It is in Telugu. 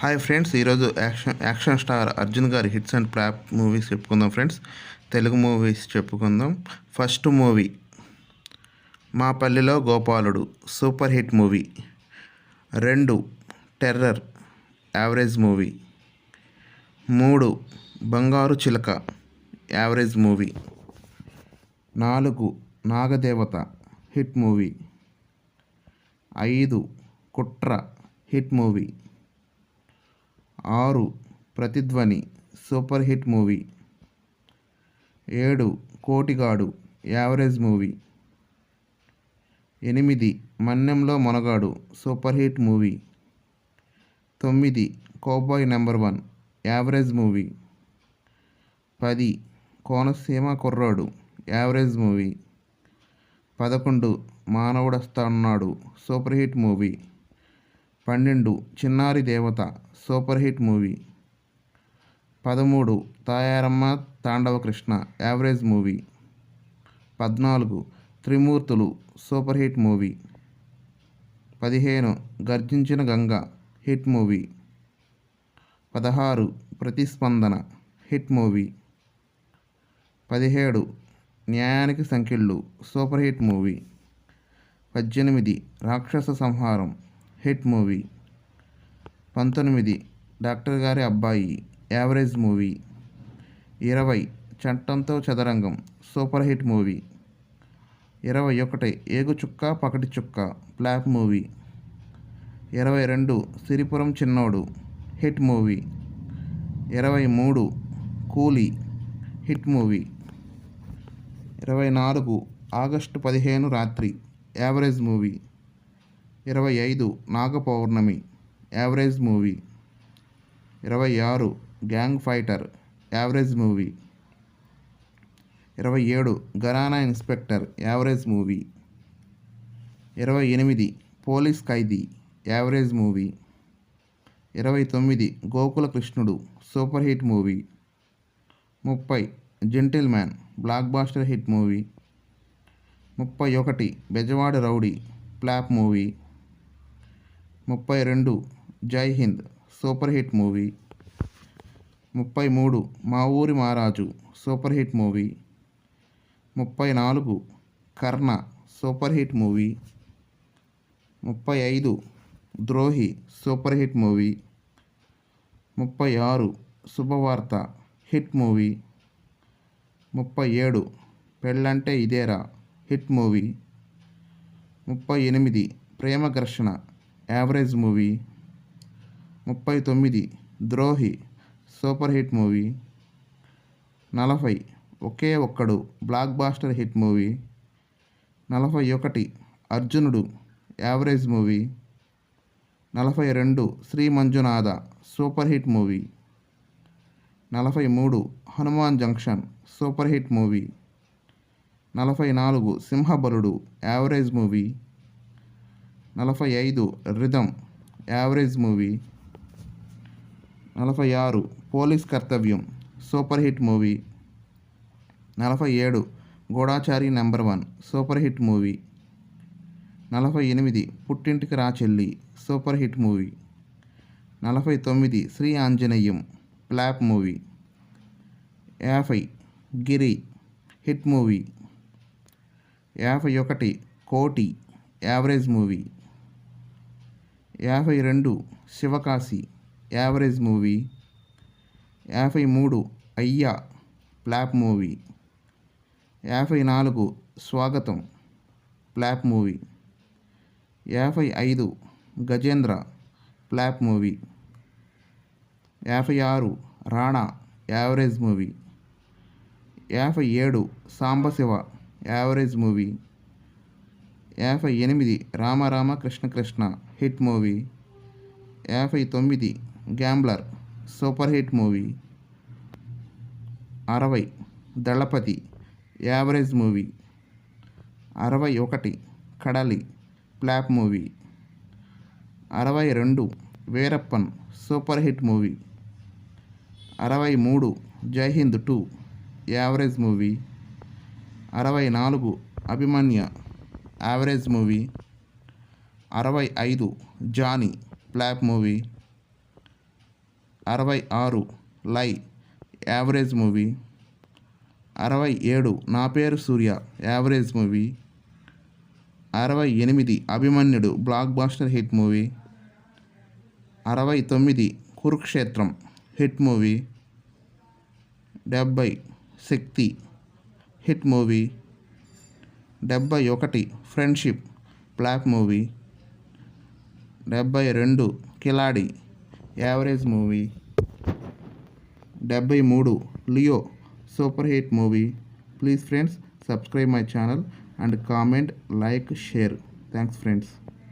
హాయ్ ఫ్రెండ్స్, ఈరోజు యాక్షన్ స్టార్ అర్జున్ గారి హిట్స్ అండ్ ఫ్లాప్ మూవీస్ చెప్పుకుందాం ఫ్రెండ్స్. తెలుగు మూవీస్ చెప్పుకుందాం. First movie Maa Pallelo Gopaludu, super hit movie. 2 Terror, average movie. 3 Bangaru చిలక, యావరేజ్ మూవీ. 4 నాగదేవత, hit movie. 5 Kutra, hit movie. 6 Pratidhwani, super hit movie. 7 Kotigadu, average movie. 8 Mannemlo Monagadu, super hit movie. 9 Cowboy Number 1, average movie. 10 Konaseema Kurradu, average movie. 11 Manavudostunnadu, super hit movie. 12 Chinnari Devatha, super hit movie. 13 Tayaramma Tandavakrishna, average movie. 14 Trimurthulu, super hit movie. 15 Garjinchina Ganga, hit movie. 16 Pratispandana, hit movie. 17 న్యాయానికి సంకెళ్ళు, సూపర్ హిట్ మూవీ. 18 రాక్షస సంహారం, హిట్ మూవీ. 19 డాక్టర్ గారి అబ్బాయి, యావరేజ్ మూవీ. 20 చట్టంతో చదరంగం, సూపర్ హిట్ మూవీ. 21 ఏగు చుక్క పకటి చుక్క, ఫ్లాప్ మూవీ. 22 సిరిపురం చిన్నోడు, హిట్ మూవీ. 23 కూలీ, hit movie. 24 August 15 Ratri, average movie. 25 Nagapournami, average movie. 26 Gang Fighter, average movie. 27 Gharana Inspector, average movie. 28 Police Khaidi, average movie. 29 Gokula Krishnudu, super hit movie. 30 Gentleman, blockbuster hit movie. 31 Bezawada Rowdy, flop movie. 32 Jai Hind, super hit movie. 33 మా ఊరి మహారాజు, సూపర్ హిట్ మూవీ. 34 కర్ణ, సూపర్ హిట్ మూవీ. 35 ద్రోహి, సూపర్ హిట్ మూవీ. 36 శుభవార్త, హిట్ మూవీ. 37 పెళ్ళంటే ఇదేరా, హిట్ మూవీ. 38 ప్రేమ ఘర్షణ, యావరేజ్ మూవీ. 39 ద్రోహి, సూపర్ హిట్ మూవీ. 40 ఒకే ఒక్కడు, black buster hit movie. 41 Arjunudu, average movie. 42 Sri Manjunatha, super hit movie. 43 Hanuman Junction, super hit movie. 44 Simhabaludu, average movie. 45 Rhythm, average movie. 46 Police Karthavyam, super hit movie. 47 Goodachari Number 1, super hit movie. 48 Puttintiki రా చెల్లి, super hit movie. 49 Sri Anjaneyam, flop movie. 50 Giri, hit movie. 51 Koti, average movie. 52 Sivakasi, average movie. 53 Ayya, flop movie. 54 Swagatam, flop movie. 55 Gajendra, flop movie. 56 Rana, average movie. 57 Sambasiva, average movie. 58 Rama Krishna Krishna, hit movie. 59 Gambler, super hit movie. 60 Dalapathi, average movie. 61 Kadali, flop movie. 62 Veerappan, super hit movie. 63 Jai Hind 2, average movie. 64 Abhimanyu, average movie. 65 Johnny, flop movie. 66 Lie average movie. 67 నా పేరు సూర్య average movie. 68 Abhimanyudu blockbuster hit movie. 69 Kurukshetram hit movie. 70 Shakti hit movie. 71 Friendship block movie. 72 Kiladi average movie. 73 Leo super hit movie. Please friends, subscribe my channel and comment, like, share. Thanks friends.